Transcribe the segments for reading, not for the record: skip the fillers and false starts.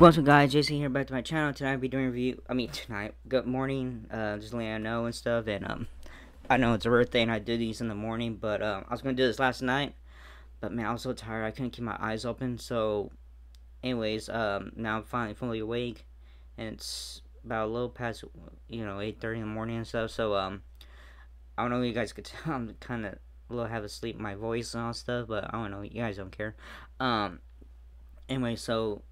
What's up, guys? Jason here, back to my channel. Tonight I'll be doing a review. Tonight. Good morning. Just letting you know and stuff. And I know it's a birthday and I did these in the morning, but I was gonna do this last night. But man, I was so tired. I couldn't keep my eyes open. So, anyways, now I'm finally fully awake, and it's about a little past 8:30 in the morning and stuff. So I don't know if you guys could tell I'm kind of a little half asleep, my voice and all stuff. But I don't know. You guys don't care. Um. Anyway, so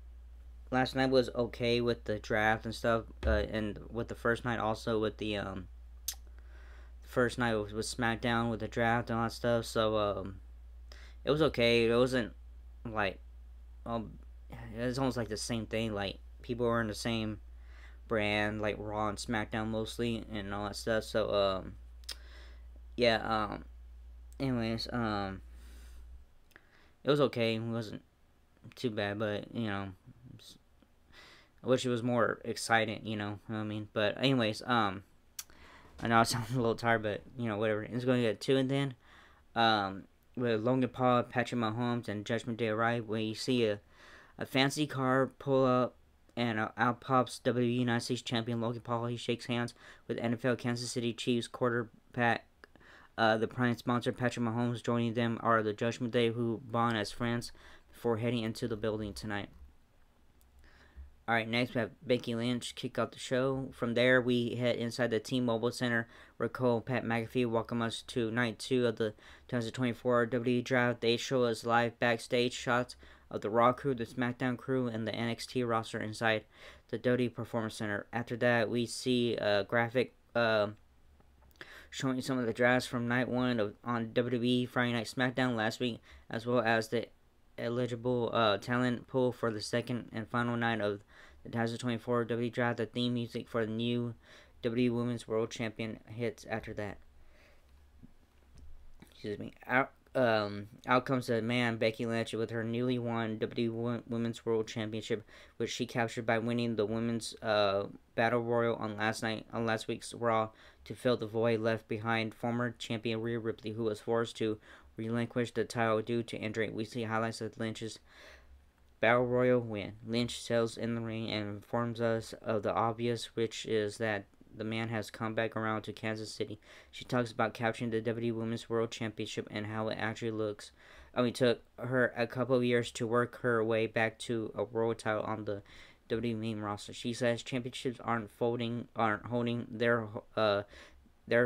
last night was okay with the draft and stuff, and with the first night also with the first night was SmackDown with the draft and all that stuff. So it was okay. It wasn't like it was almost like the same thing. Like people were in the same brand, like Raw and SmackDown mostly, and all that stuff. So yeah. Anyways, it was okay. It wasn't too bad, but I wish it was more exciting, you know what I mean? But anyways, I know I sound a little tired, but whatever. It's going to get to it then. With Logan Paul, Patrick Mahomes, and Judgment Day arrive, when you see a fancy car pull up, and out pops WWE United States Champion Logan Paul. He shakes hands with NFL Kansas City Chiefs quarterback. The prime sponsor Patrick Mahomes. Joining them are the Judgment Day, who bond as friends before heading into the building tonight. Alright, next we have Becky Lynch kick off the show. From there, we head inside the T-Mobile Center, where Cole and Pat McAfee welcome us to Night 2 of the 2024 WWE Draft. They show us live backstage shots of the Raw crew, the SmackDown crew, and the NXT roster inside the WWE Performance Center. After that, we see a graphic showing some of the drafts from Night 1 on WWE Friday Night SmackDown last week, as well as the eligible talent pool for the second and final night of the 2024 WWE Draft. The theme music for the new WWE Women's World Champion hits after that. Excuse me. Out comes the man Becky Lynch with her newly won WWE Women's World Championship, which she captured by winning the Women's Battle Royal on last week's Raw to fill the void left behind former champion Rhea Ripley, who was forced to relinquish the title due to injury. We see highlights of Lynch's Battle Royal win. Lynch sails in the ring and informs us of the obvious, which is that the man has come back around to Kansas City. She talks about capturing the WWE Women's World Championship and how it actually looks. It took her a couple of years to work her way back to a world title on the WWE main roster. She says championships aren't holding. They're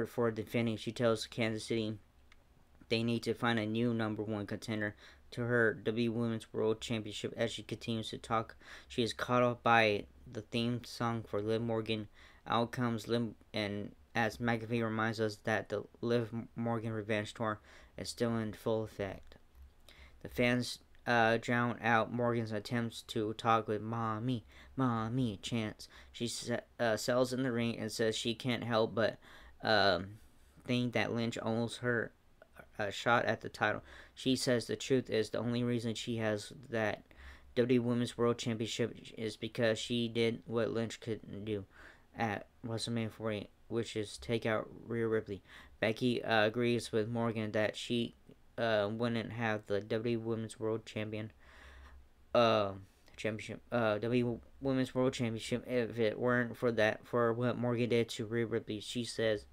for defending. She tells Kansas City they need to find a new number one contender to her WWE Women's World Championship. As she continues to talk, she is caught up by the theme song for Liv Morgan. Out comes Liv, and as McAfee reminds us that the Liv Morgan Revenge Tour is still in full effect. The fans drown out Morgan's attempts to talk with "Mommy, Mommy" chants. She sells in the ring and says she can't help but think that Lynch owes her a shot at the title. She says the truth is the only reason she has that WWE Women's World Championship is because she did what Lynch couldn't do at WrestleMania 48, which is take out Rhea Ripley. Becky agrees with Morgan that she wouldn't have the WWE Women's World Championship, WWE Women's World Championship if it weren't for what Morgan did to Rhea Ripley. She says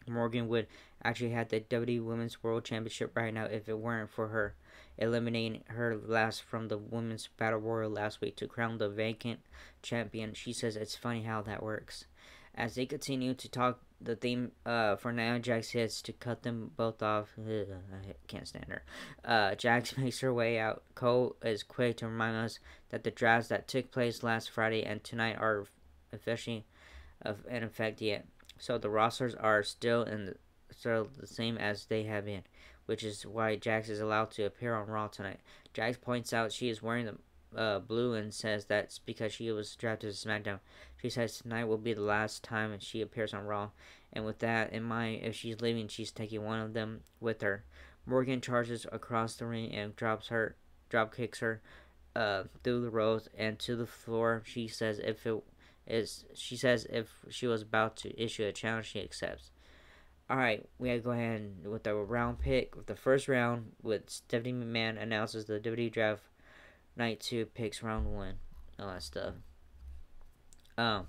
Morgan would actually have the WWE Women's World Championship right now if it weren't for her eliminating her last from the Women's Battle Royal last week to crown the vacant champion. She says it's funny how that works. As they continue to talk, the theme for Nia Jax hits to cut them both off. Ugh, I can't stand her. Jax makes her way out. Cole is quick to remind us that the drafts that took place last Friday and tonight are officially in effect yet. So the rosters are still the same as they have been, which is why Jax is allowed to appear on Raw tonight. Jax points out she is wearing the blue and says that's because she was drafted to SmackDown. She says tonight will be the last time she appears on Raw, and with that in mind, if she's leaving, she's taking one of them with her. Morgan charges across the ring and drop kicks her through the ropes and to the floor. She says if she was about to issue a challenge, she accepts. Alright, we gotta go ahead with the round pick. With the first round, with Stephanie McMahon announces the WWE Draft Night 2 picks round 1. all that stuff. Um,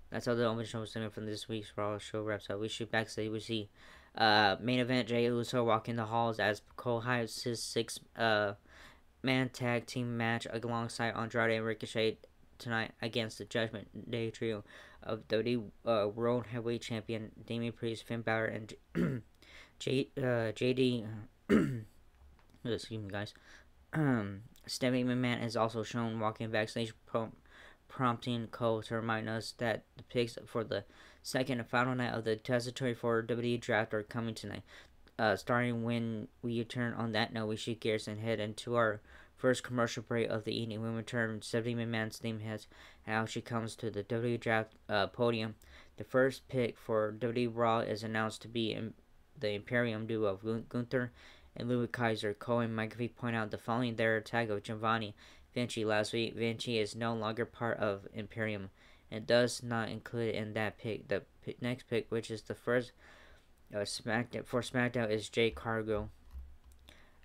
that's how the open show segment from this week's Raw show wraps up. We shoot backstage. We see main event Jey Uso walking the halls as Cole hypes his man tag team match alongside Andrade and Ricochet tonight against the Judgment Day trio of WWE World Heavyweight Champion Damian Priest, Finn Balor, and JD. Excuse me, guys. Stephanie McMahon is also shown walking backstage, prompting Cole to remind us that the picks for the second and final night of the 2024 WWE Draft are coming tonight. Starting when we return on that note, we shoot gears and head into our first commercial break of the evening. When we return, Stephanie McMahon's theme hits and how she comes to the WWE Draft podium. The first pick for WWE Raw is announced to be the Imperium duo of Gunther and Louis Kaiser. Cole and McAfee point out the following their attack of Giovanni Vinci last week. Vinci is no longer part of Imperium and does not include in that pick. The next pick, which is the first SmackDown, is Jade Cargill.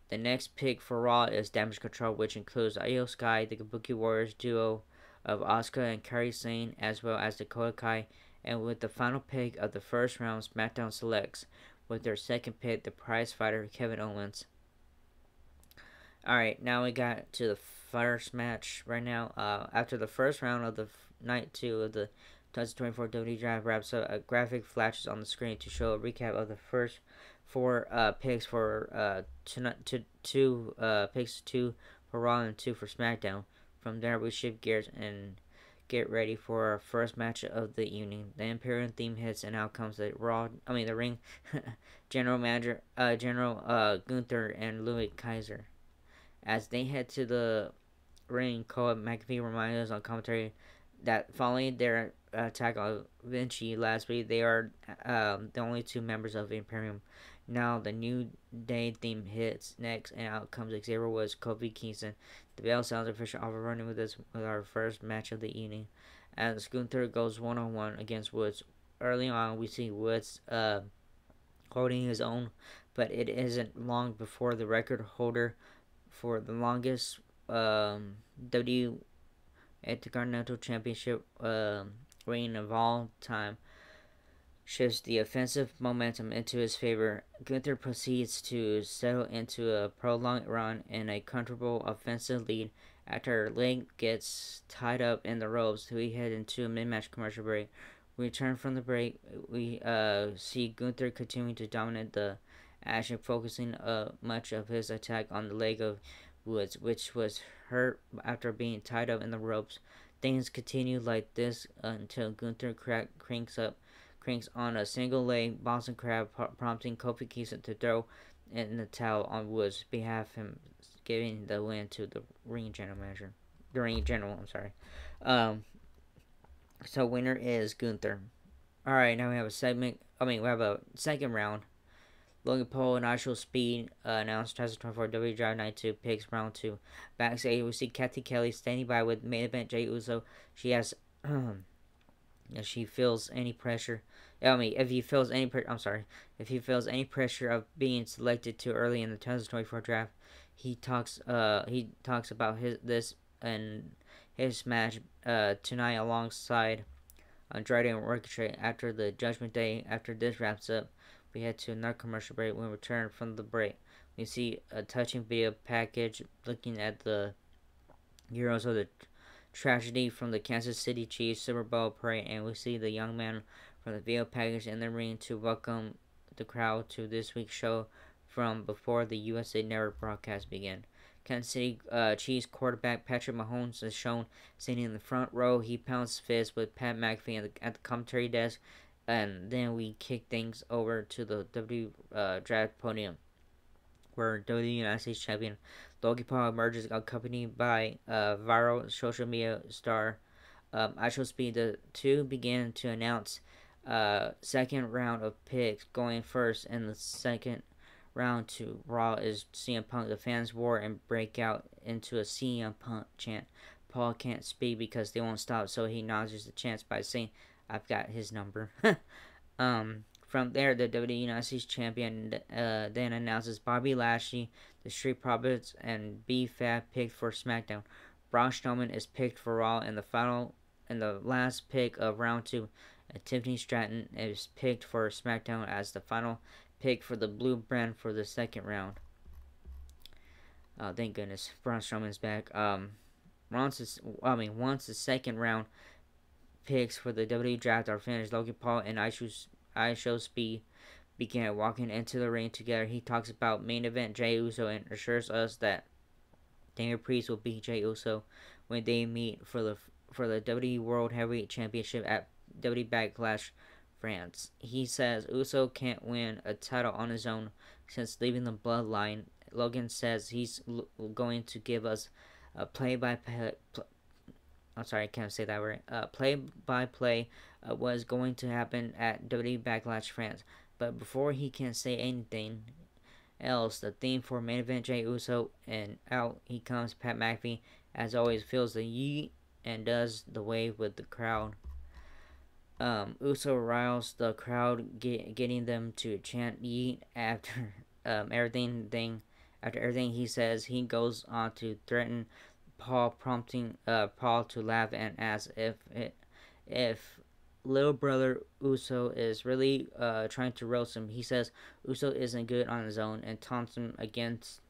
The next pick for Raw is Damage Control, which includes Io Sky, the Kabuki Warriors duo of Asuka and Kairi Sane, as well as Dakota Kai. And with the final pick of the first round, SmackDown selects with their second pick the prize fighter Kevin Owens. Alright, now we got to the first match right now. After the first round of the night 2 of the 2024 WWE Draft wraps up, a graphic flashes on the screen to show a recap of the first 4 picks for picks 2 for Raw and 2 for SmackDown. From there, we shift gears and get ready for our first match of the evening. The Imperium theme hits and out comes the ring general manager Gunther and Louis Kaiser. As they head to the ring, Cole and McAfee remind us on commentary that following their attack on Vinci last week, they are the only 2 members of Imperium. Now the New Day theme hits next, and out comes Xavier Woods, Kofi Kingston. The bell sounds official overrunning with us with our first match of the evening. As Gunther goes one-on-one against Woods. Early on, we see Woods holding his own, but it isn't long before the record holder for the longest WWE Intercontinental Championship reign of all time shifts the offensive momentum into his favor. Gunther proceeds to settle into a prolonged run and a comfortable offensive lead after leg gets tied up in the ropes. We head into a mid-match commercial break. We return from the break. We see Gunther continuing to dominate the action, focusing much of his attack on the leg of Woods, which was hurt after being tied up in the ropes. Things continue like this until Gunther cranks on a single leg Boston Crab, prompting Kofi Kingston to throw in the towel on Woods' behalf, him giving the win to the ring general manager. The ring general, I'm sorry. So winner is Gunther. All right, now we have we have a second round. Logan Paul and Actual Speed announced 2024 WWE Draft Night 2 picks round 2. Backstage, we see Kathy Kelly standing by with main event Jey Uso. She has, if she feels any pressure, if he feels any pressure of being selected too early in the 2024 draft, he talks about his match tonight alongside Andrade and Ricochet after the Judgment Day. After this wraps up, we head to another commercial break. When we return from the break, we see a touching video package looking at the heroes of the tragedy from the Kansas City Chiefs Super Bowl parade, and we see the young man from the video package in the ring to welcome the crowd to this week's show from before the USA Network broadcast began. Kansas City Chiefs quarterback Patrick Mahomes is shown sitting in the front row. He pounds fists with Pat McAfee at the commentary desk. And then we kick things over to the WWE Draft podium, where WWE United States Champion Logan Paul emerges, accompanied by viral social media star Actual Speed. The two began to announce second round of picks. Going first in the second round to Raw is CM Punk. The fans roar and break out into a CM Punk chant. Paul can't speak because they won't stop, so he acknowledges the chance by saying, "I've got his number." From there, the WWE United States Champion then announces Bobby Lashley, the Street Profits, and B-Fab picked for SmackDown. Braun Strowman is picked for Raw in the last pick of round 2. And Tiffany Stratton is picked for SmackDown as the final pick for the blue brand for the second round. Thank goodness, Braun Strowman's back. Once the second round picks for the WWE draft are finished, Logan Paul and IShowSpeed Speed began walking into the ring together. He talks about main event Jey Uso and assures us that Damian Priest will beat Jey Uso when they meet for the WWE World Heavyweight Championship at WWE Backlash France. He says Uso can't win a title on his own since leaving the Bloodline. Logan says he's going to give us a play-by-play. I'm sorry, I can't say that word. Play-by-play what is going to happen at WWE Backlash France. But before he can say anything else, the theme for main event Jey Uso, and out he comes Pat McAfee. As always, feels the yeet and does the wave with the crowd. Uso riles the crowd, getting them to chant yeet after everything. After everything he says, he goes on to threaten Paul, prompting Paul to laugh and ask if little brother Uso is really trying to roast him. He says Uso isn't good on his own and taunts him against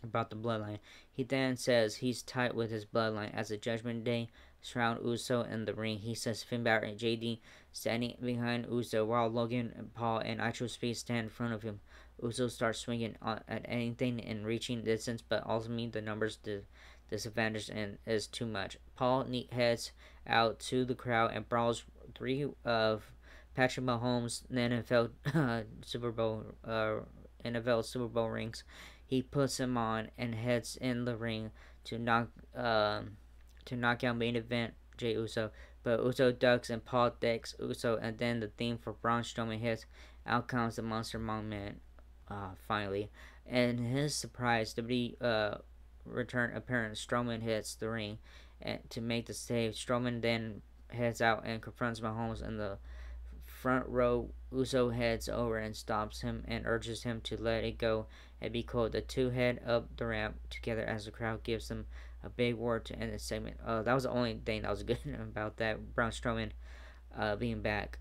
about the bloodline. He then says he's tight with his bloodline. As the Judgment Day surround Uso in the ring, he says Finn Balor and JD standing behind Uso while Logan and Paul and IShowSpeed stand in front of him. Uso starts swinging at anything in reaching distance, but ultimately the numbers disadvantage and is too much. Paul heads out to the crowd and brawls 3 of Patrick Mahomes' NFL Super Bowl rings. He puts him on and heads in the ring to knock out main event Jey Uso, but Uso ducks and Paul decks Uso, and then the theme for Braun Strowman hits. Out comes the Monster Among Men, finally. And his surprise, WWE return appearance, Strowman hits the ring to make the save. Strowman then heads out and confronts Mahomes in the front row. Uso heads over and stops him and urges him to let it go and be cool. The two head up the ramp together as the crowd gives them a big word to end the segment. That was the only thing that was good about that. Braun Strowman being back.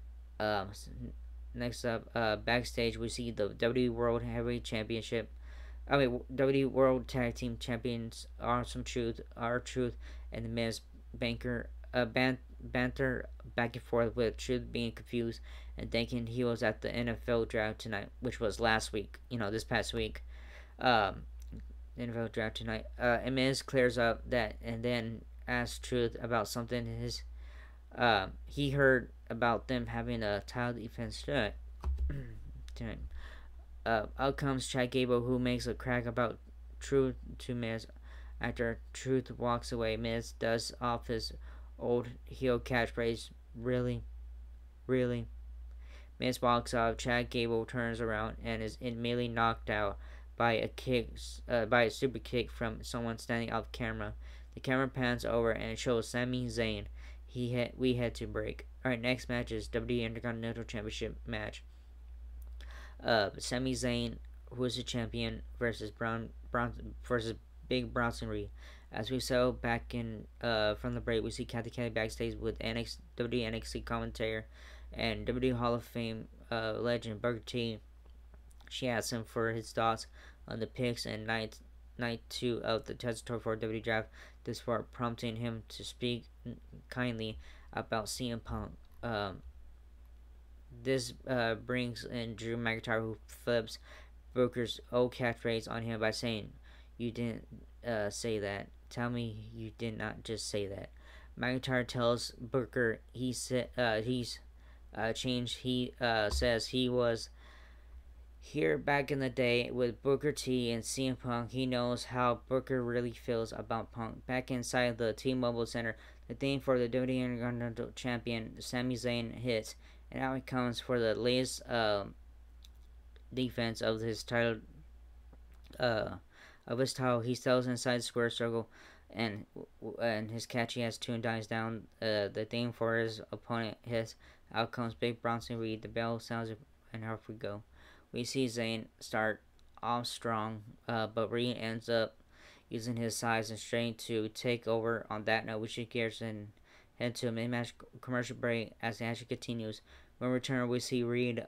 Next up, backstage we see the WWE World Heavyweight Championship. WWE World Tag Team Champions R-Truth, and The Miz banter back and forth, with Truth being confused and thinking he was at the NFL draft tonight, which was last week. This past week. NFL draft tonight. And Miz clears up that and then asks Truth about something he heard about them having a title defense tonight. Out comes Chad Gable, who makes a crack about Truth to Miz. After Truth walks away, Miz does off his old heel catchphrase, really? Miz walks off. Chad Gable turns around and is immediately knocked out by a super kick from someone standing off camera. The camera pans over and shows Sami Zayn. We had to break. Alright, next match is WWE Intercontinental Championship match. Sami Zayn, who is the champion, versus Big Bronson Reed. As we saw back in from the break, we see Kathy Kelly backstage with WWE NXT commentator and WWE Hall of Fame legend Booker T. She asks him for his thoughts on the picks and night 2 of the Tesseract for WWE Draft. This part prompting him to speak kindly about CM Punk. This brings in Drew McIntyre, who flips Booker's old catchphrase on him by saying, "You didn't say that. Tell me you did not just say that." McIntyre tells Booker he's changed. He says he was here back in the day with Booker T and CM Punk. He knows how Booker really feels about Punk. Back inside the T-Mobile Center, the theme for the WWE Intercontinental Champion Sami Zayn hits, and out he comes for the latest defense of his title. He sells inside the square circle, and his catchy has 2 and dies down. The theme for his opponent hits. Out comes Big Bronson Reed. The bell sounds, and off we go. We see Zayn start off strong, but Reed ends up using his size and strength to take over. On that note, we should gears and head to a mid-match commercial break as the action continues. When we return, we see Reed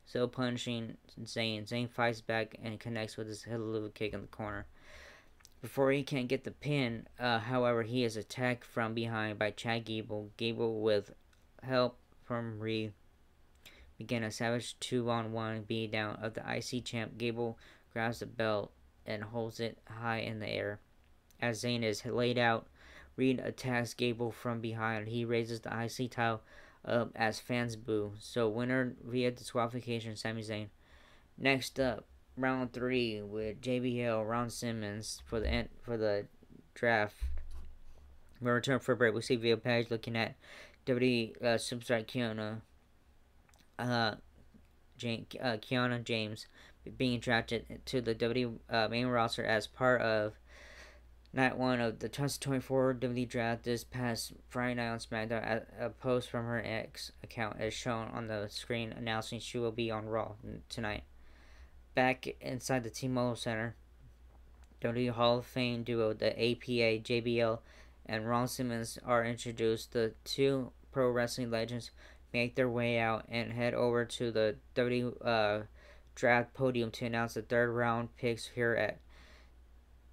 still punching Zayn. Zayn fights back and connects with his helluva kick in the corner. Before he can get the pin, however, he is attacked from behind by Chad Gable. Gable, with help from Reed, begin a savage 2-on-1 beatdown of the IC champ. Gable grabs the belt and holds it high in the air. As Zayn is laid out, Reed attacks Gable from behind. He raises the IC title up as fans boo. So winner via disqualification, Sami Zayn. Next up, round 3 with JBL, Ron Simmons for the draft. We return for a break. We see Via Page looking at WWE Superstar Kiana James being drafted to the WWE main roster as part of Night 1 of the 2024 WWE Draft this past Friday night on SmackDown. A post from her X account is shown on the screen announcing she will be on Raw tonight. Back inside the T-Mobile Center, WWE Hall of Fame duo, the APA, JBL, and Ron Simmons are introduced. The two pro wrestling legends make their way out and head over to the WWE draft podium to announce the third round picks here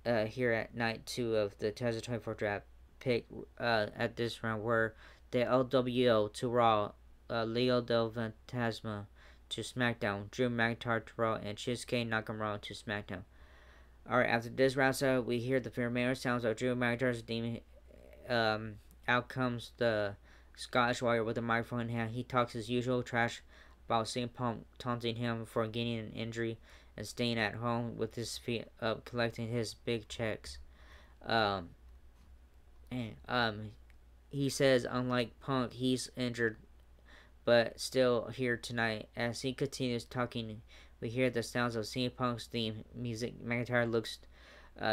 at night 2 of the 2024 draft. Pick at this round were the LWO to Raw, Leo Del Fantasma to SmackDown, Drew McIntyre to Raw, and Shinsuke Nakamura to SmackDown. Alright, after this wraps up, we hear the familiar sounds of Drew McIntyre's theme. Out comes the Scottish Warrior with a microphone in hand. He talks his usual trash about CM Punk taunting him for getting an injury and staying at home with his feet up, collecting his big checks. He says, unlike Punk, he's injured, but still here tonight. As he continues talking, we hear the sounds of CM Punk's theme music. McIntyre looks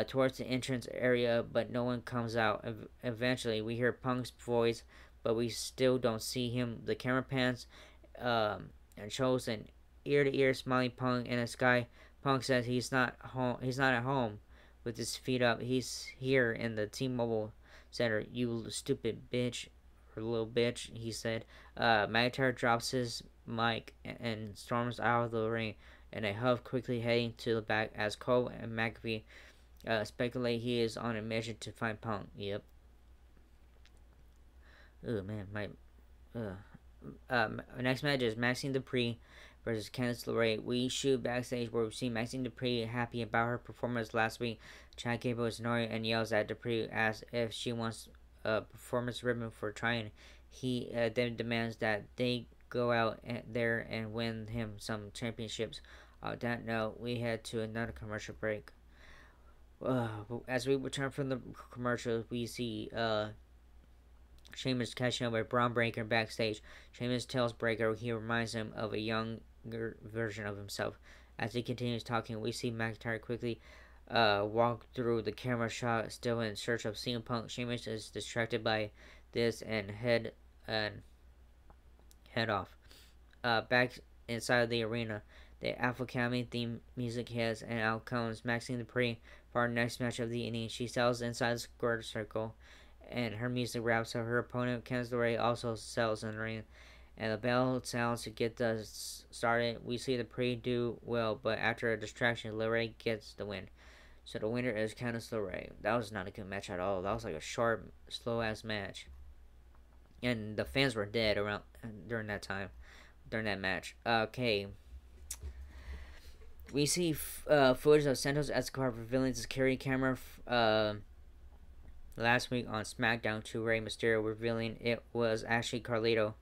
towards the entrance area, but no one comes out. Eventually, we hear Punk's voice, but we still don't see him. The camera pans and shows an ear-to-ear smiling Punk in the sky. Punk says he's not home. He's not at home with his feet up. He's here in the T-Mobile Center. You stupid bitch, or little bitch, he said. McIntyre drops his mic and storms out of the ring in a huff, quickly heading to the back as Cole and McAfee speculate he is on a mission to find Punk. Yep. Oh man, next match is Maxine Dupree versus Candice LeRae. We shoot backstage where we see Maxine Dupree happy about her performance last week. Chad Gable is annoyed and yells at Dupree, asks if she wants a performance ribbon for trying. He then demands that they go out there and win him some championships. On that note, we head to another commercial break. As we return from the commercial, we see Sheamus catching up with Braun Breaker backstage. Sheamus tells Breaker he reminds him of a younger version of himself. As he continues talking, we see McIntyre quickly walk through the camera shot, still in search of CM Punk. Sheamus is distracted by this and head off. Back inside the arena, the Alpha Academy theme music hits, and out comes Maxine Dupree for our next match of the inning. She sells inside the square circle, and her music wraps up. Her opponent, Candice LeRae, also sells in the ring, and the bell sounds to get us started. We see Dupree do well, but after a distraction, LeRae gets the win. So the winner is Candice LeRae. That was not a good match at all. That was like a short, slow-ass match. And the fans were dead around during that time, during that match. Okay. We see footage of Santos Escobar revealing his security camera last week on SmackDown to Rey Mysterio, revealing it was actually Carlito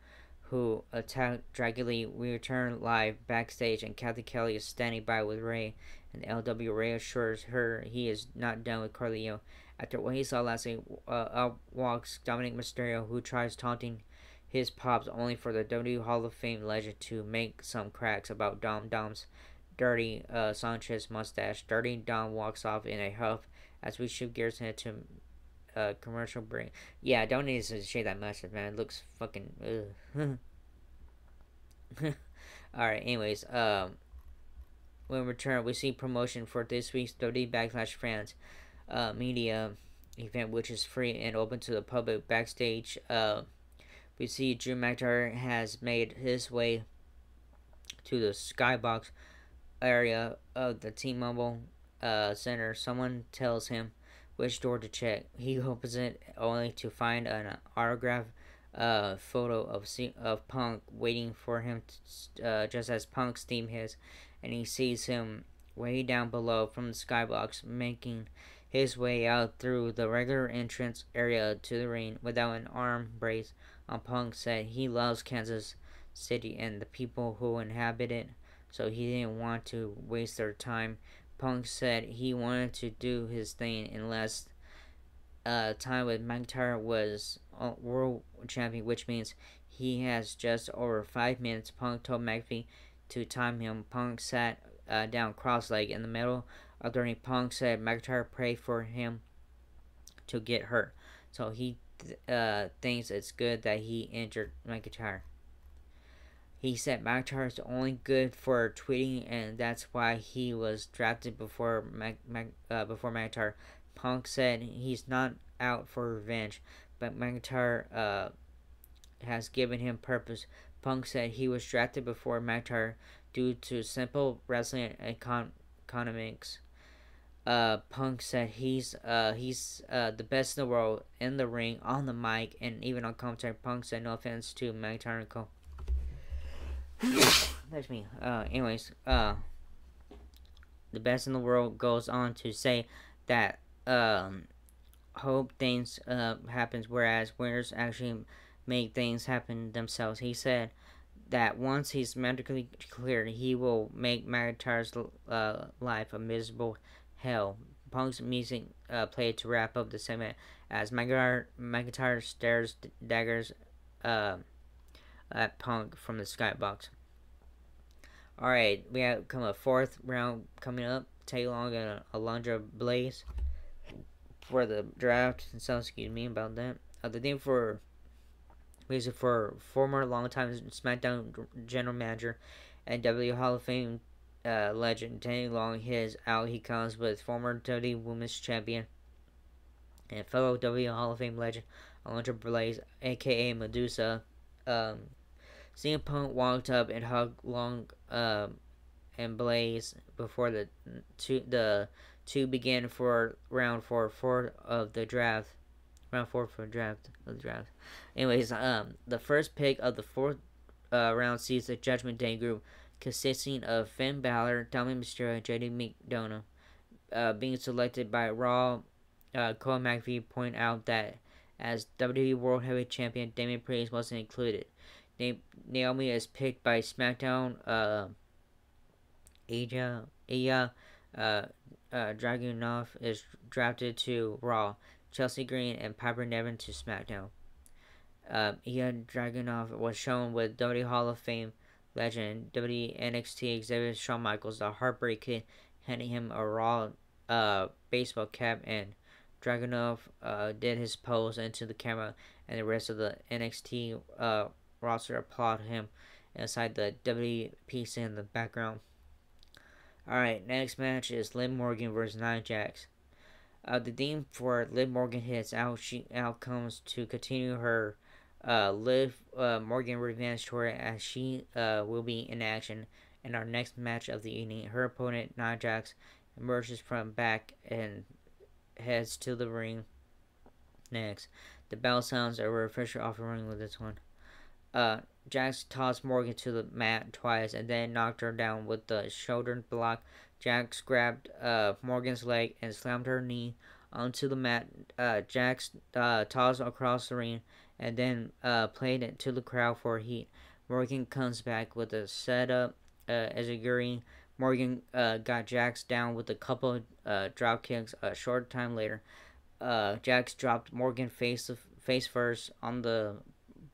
who attacked Draguli. We return live backstage, and Kathy Kelly is standing by with Rey, and LW Rey assures her he is not done with Carlito. After what he saw last week, out walks Dominic Mysterio, who tries taunting his pops, only for the WWE Hall of Fame legend to make some cracks about Dom's dirty Sanchez mustache. Dirty Dom walks off in a huff as we shift gears into commercial break. Yeah, I don't need to say that much, man. It looks fucking Alright, anyways, when we return, we see promotion for this week's WWE Backlash fans media event, which is free and open to the public. Backstage, we see Drew McIntyre has made his way to the Skybox area of the T-Mobile Center. Someone tells him which door to check. He opens it only to find an autograph photo of Punk waiting for him just as Punk steam hits, and he sees him way down below from the skybox, making his way out through the regular entrance area to the ring without an arm brace on. Punk said he loves Kansas City and the people who inhabit it, so he didn't want to waste their time. Punk said he wanted to do his thing unless time with McIntyre was world champion, which means he has just over 5 minutes. Punk told McAfee to time him. Punk sat down cross-legged in the middle of the ring. Punk said McIntyre prayed for him to get hurt, so he thinks it's good that he injured McIntyre. He said McIntyre is only good for tweeting, and that's why he was drafted before McIntyre. Punk said he's not out for revenge, but McIntyre has given him purpose. Punk said he was drafted before McIntyre due to simple wrestling economics. Punk said he's the best in the world in the ring, on the mic, and even on commentary. Punk said no offense to McIntyre and Co. That's me. Anyways, the best in the world goes on to say that hope things happens, whereas winners actually make things happen themselves. He said that once he's medically cleared, he will make McIntyre's life a miserable hell. Punk's music played to wrap up the segment as McIntyre stares daggers at Punk from the skybox. Alright, we have a fourth round coming up. Tay Long and Alundra Blaze for the draft. So excuse me about that. The theme for former longtime SmackDown general manager and WWE Hall of Fame legend Tay Long. He comes with former WWE Women's Champion and fellow WWE Hall of Fame legend Alundra Blaze, aka Medusa. CM Punk walked up and hugged Long and Blaze before the two began for round four of the draft. Round four for the draft. Anyways, the first pick of the fourth round sees the Judgment Day group consisting of Finn Balor, Dominic Mysterio, and JD McDonough. Being selected by Raw, Cole McAfee pointed out that as WWE World Heavyweight Champion, Damian Priest wasn't included. Naomi is picked by SmackDown. Ilya Dragunov is drafted to Raw. Chelsea Green and Piper Niven to SmackDown. Ilya Dragunov was shown with WWE Hall of Fame legend WWE NXT executive Shawn Michaels, the Heartbreak Kid, handing him a Raw baseball cap, and Dragunov did his pose into the camera, and the rest of the NXT roster applauded him inside the WPC in the background. Alright, next match is Liv Morgan versus Nia Jax. The theme for Liv Morgan hits out. She comes to continue her Liv Morgan revenge tour, as she will be in action in our next match of the evening. Her opponent, Nia Jax, emerges from back and heads to the ring next. The bell sounds, and we're officially off the ring with this one. Jax tossed Morgan to the mat twice and then knocked her down with the shoulder block. Jax grabbed Morgan's leg and slammed her knee onto the mat. Jax tossed across the ring and then played it to the crowd for heat. Morgan comes back with a setup as a Yuri. Morgan got Jax down with a couple drop kicks. A short time later, Jax dropped Morgan face first on the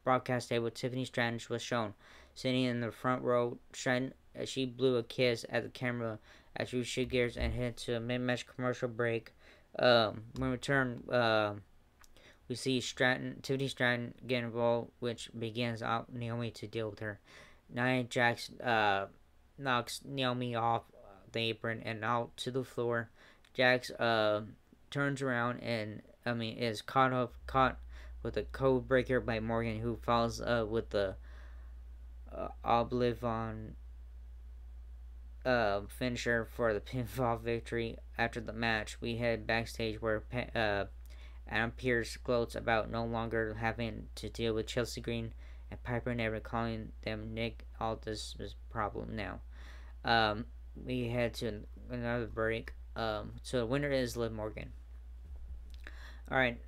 broadcast table. Tiffany Stratton was shown sitting in the front row. She blew a kiss at the camera as we shift gears and head to a mid-match commercial break. When we return, we see Tiffany Stratton get involved, which begins out Naomi to deal with her. Nia Jax knocks Naomi off the apron and out to the floor. Jax turns around and is caught with a code breaker by Morgan, who falls with the Oblivion finisher for the pinfall victory. After the match, we head backstage where Adam Pearce gloats about no longer having to deal with Chelsea Green and Piper Niven, calling them Nick Aldis' problem now. We head to another break. So the winner is Liv Morgan. All right,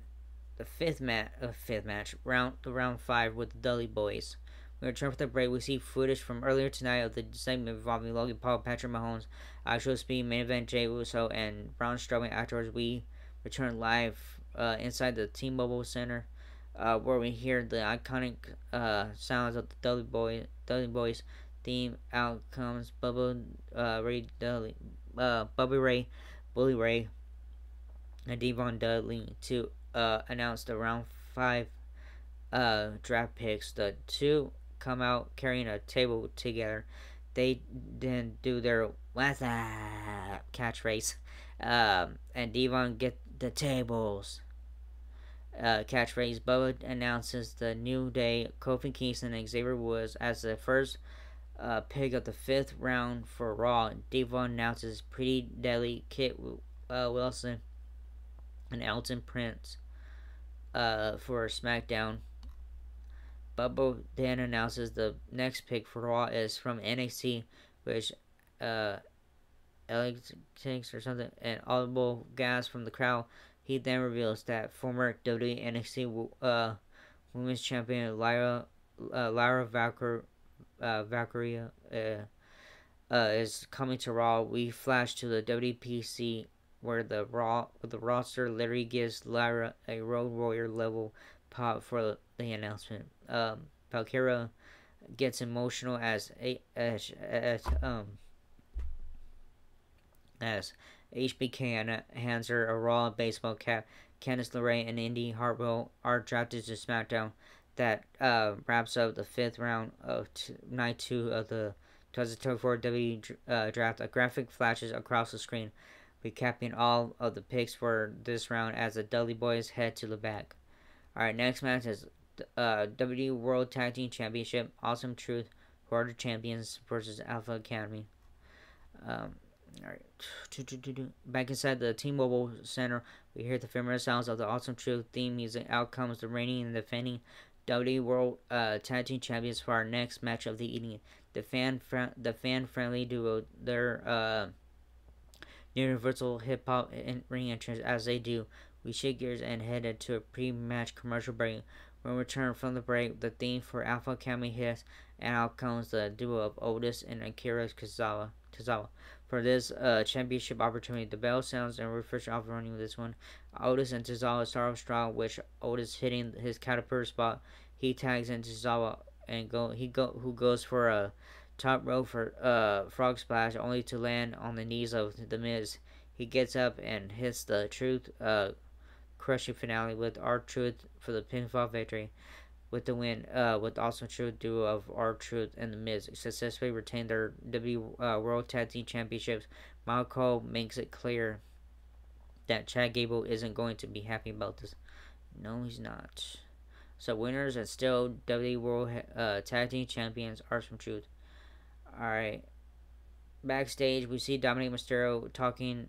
the fifth match, round 5 with the Dudley Boys. We return from the break. We see footage from earlier tonight of the segment involving Logan Paul, Patrick Mahomes, Actual Speed, main event Jey Uso, and Braun Strowman. Afterwards, we return live inside the T-Mobile Center, where we hear the iconic sounds of the Dudley Boys theme. Out comes Bubba Ray Dudley, Bubby Ray, Bully Ray, and Devon Dudley to announce the round 5 draft picks. The two come out carrying a table together. They then do their "What's that?" catchphrase, and Devon get the tables catchphrase. Bubba announces the New Day, Kofi Kingston, and Xavier Woods as the first pick of the 5th round for Raw. Devon announces Pretty Deadly, Kit Wilson, and Elton Prince for SmackDown. Bubba then announces the next pick for Raw is from NXT, which Alex takes or something, and audible gas from the crowd. He then reveals that former WWE NXT Women's Champion Lyra Valkyria is coming to Raw. We flash to the WPC where the roster literally gives Lyra a Road Warrior level pop for the announcement. Valkyria gets emotional as HBK hands her a Raw baseball cap. Candice LeRae and Indy Hartwell are drafted to SmackDown. That wraps up the 5th round of night 2 of the 2024 WWE draft. A graphic flashes across the screen, recapping all of the picks for this round as the Dudley Boys head to the back. Alright, next match is WWE World Tag Team Championship. Awesome Truth, who are the champions, versus Alpha Academy. Alright. Back inside the T-Mobile Center, we hear the familiar sounds of the Awesome Truth theme music. Out comes the reigning and defending WWE World Tag Team Champions for our next match of the evening. The fan-friendly duo, their universal hip-hop ring entrance. As they do, we shift gears and headed to a pre-match commercial break. When we return from the break, the theme for Alpha Academy hits, and out comes the duo of Otis and Akira Tozawa. For this championship opportunity, the bell sounds and refresh off running with this one. Otis and Tozawa start off strong, which Otis hitting his caterpillar spot. He tags in Tozawa and who goes for a top rope for frog splash, only to land on the knees of the Miz. He gets up and hits the Truth crushing finale with R-Truth for the pinfall victory. With the win, with Awesome Truth duo of R-Truth and the Miz successfully retained their World Tag Team Championships. Michael makes it clear that Chad Gable isn't going to be happy about this. No, he's not. So winners and still WWE World Tag Team Champions, Awesome Truth. Alright. Backstage, we see Dominic Mysterio talking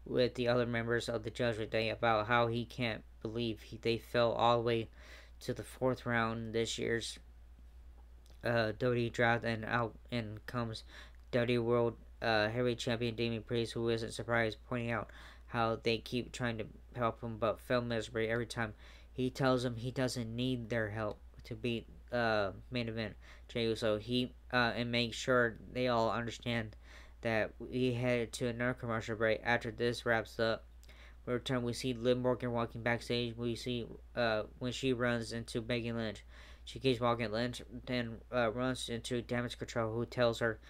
with the other members of the Judgment Day about how he can't believe they fell all the way to the 4th round this year's WWE draft, and out and comes WWE World Heavyweight Champion Damian Priest, who isn't surprised, pointing out how they keep trying to help him but fail miserably every time. He tells them he doesn't need their help to beat main event Jey Uso. He and make sure they all understand that we headed to another commercial break. After this wraps up, we return. We see Liv Morgan walking backstage. We see when she runs into Becky Lynch. She keeps walking. Lynch then runs into Damage Control, who tells her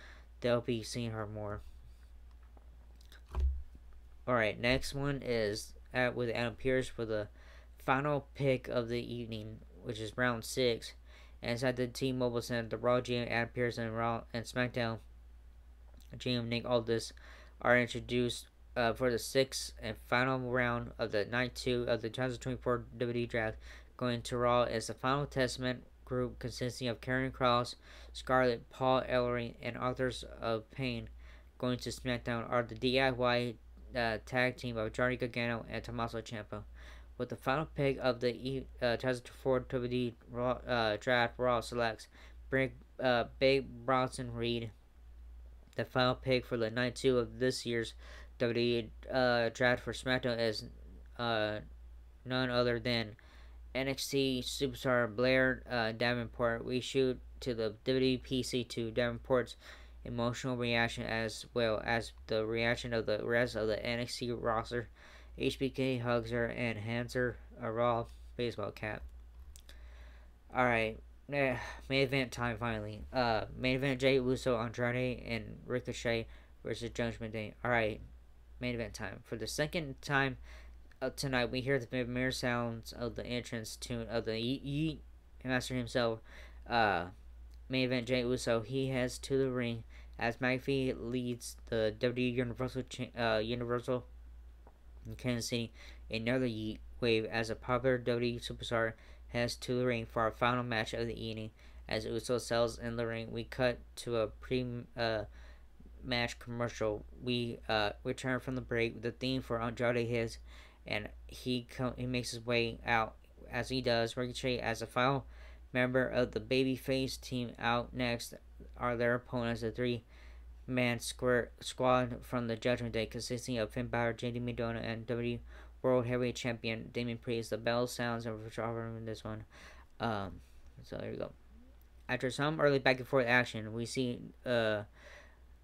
they'll be seeing her more. Alright, next one is with Adam Pearce for the final pick of the evening, which is round 6. And inside the T-Mobile Center, the Raw GM, Adam Pearce, and Raw and SmackDown GM Nick Aldis are introduced for the sixth and final round of the Night 2 of the 2024 WWE Draft. Going to Raw is the final testament group consisting of Karrion Kross, Scarlett, Paul Ellering, and Authors of Pain. Going to SmackDown are the DIY tag team of Johnny Gargano and Tommaso Ciampa. With the final pick of the 2024 WWE Draft, Raw selects Big Bronson Reed. The final pick for the night 2 of this year's WWE Draft for SmackDown is uh, none other than NXT superstar Blair Davenport. We shoot to the WPC2 Davenport's emotional reaction as well as the reaction of the rest of the NXT roster. HBK hugs her and hands her a Raw baseball cap. Alright, main event time finally. Main event Jey Uso, Andrade, and Ricochet versus Judgment Day. Alright, main event time. For the second time tonight, we hear the familiar sounds of the entrance tune of the Yeet Master himself. Main event Jey Uso, he heads to the ring as McAfee leads the WWE Universal in Kansas City. Another Yeet wave as a popular WWE superstar heads to the ring for our final match of the evening. As Uso sells in the ring, we cut to a match commercial. We return from the break. The theme for Andrade hits, and he makes his way out. As he does, Ricochet as a final member of the babyface team. Out next are their opponents, the three-man squad from the Judgment Day, consisting of Finn Balor, JD McDonough, and WWE World Heavyweight Champion Damian Priest. The bell sounds over in this one. So there you go. After some early back and forth action, we see the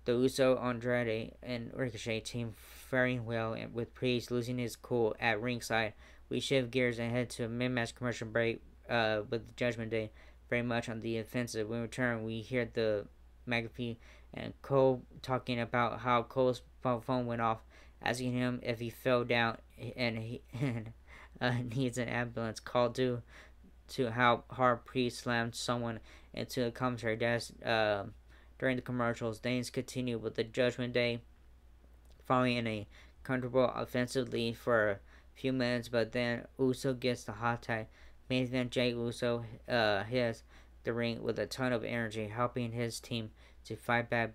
Uso, Andrade, and Ricochet team faring well, and with Priest losing his cool at ringside. We shift gears and head to a mid-match commercial break with Judgment Day very much on the offensive. When we return, we hear the McAfee and Cole talking about how Cole's phone went off, asking him if he fell down and he needs an ambulance. Called to how hard Priest slammed someone into a commentary desk during the commercials. Things continue with the Judgment Day following in a comfortable offensive lead for a few minutes, but then Uso gets the hot tag. Main event Jey Uso hits the ring with a ton of energy, helping his team to fight back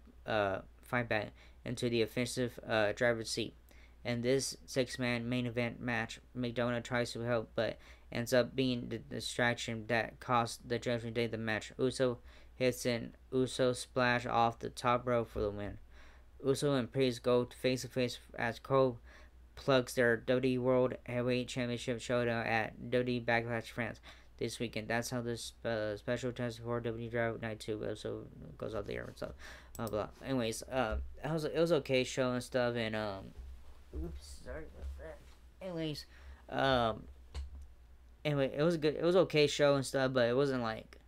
into the offensive driver's seat. In this six-man main event match, McDonough tries to help, but ends up being the distraction that cost the Judgment Day the match. Uso hits an Uso splash off the top rope for the win. Uso and Priest go face to face as Cole plugs their WWE World Heavyweight Championship showdown at WWE Backlash France this weekend. That's how this special test for WWE Draft Night 2 episode goes out there and stuff. Blah blah. Anyways, it was okay show and stuff, and oops, sorry about that. Anyways, anyway, it was good. It was okay show and stuff, but it wasn't like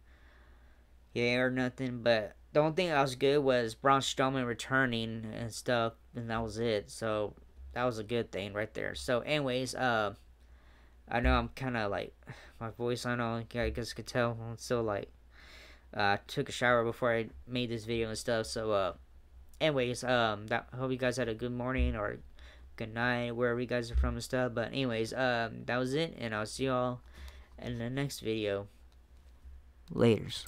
yeah or nothing. But the only thing that was good was Braun Strowman returning and stuff, and that was it. So that was a good thing right there. So, anyways, I know I'm kind of like my voice. I know I guess could tell I'm still like I took a shower before I made this video and stuff. So, anyways, that I hope you guys had a good morning or good night wherever you guys are from and stuff. But anyways, that was it, and I'll see y'all in the next video. Laters.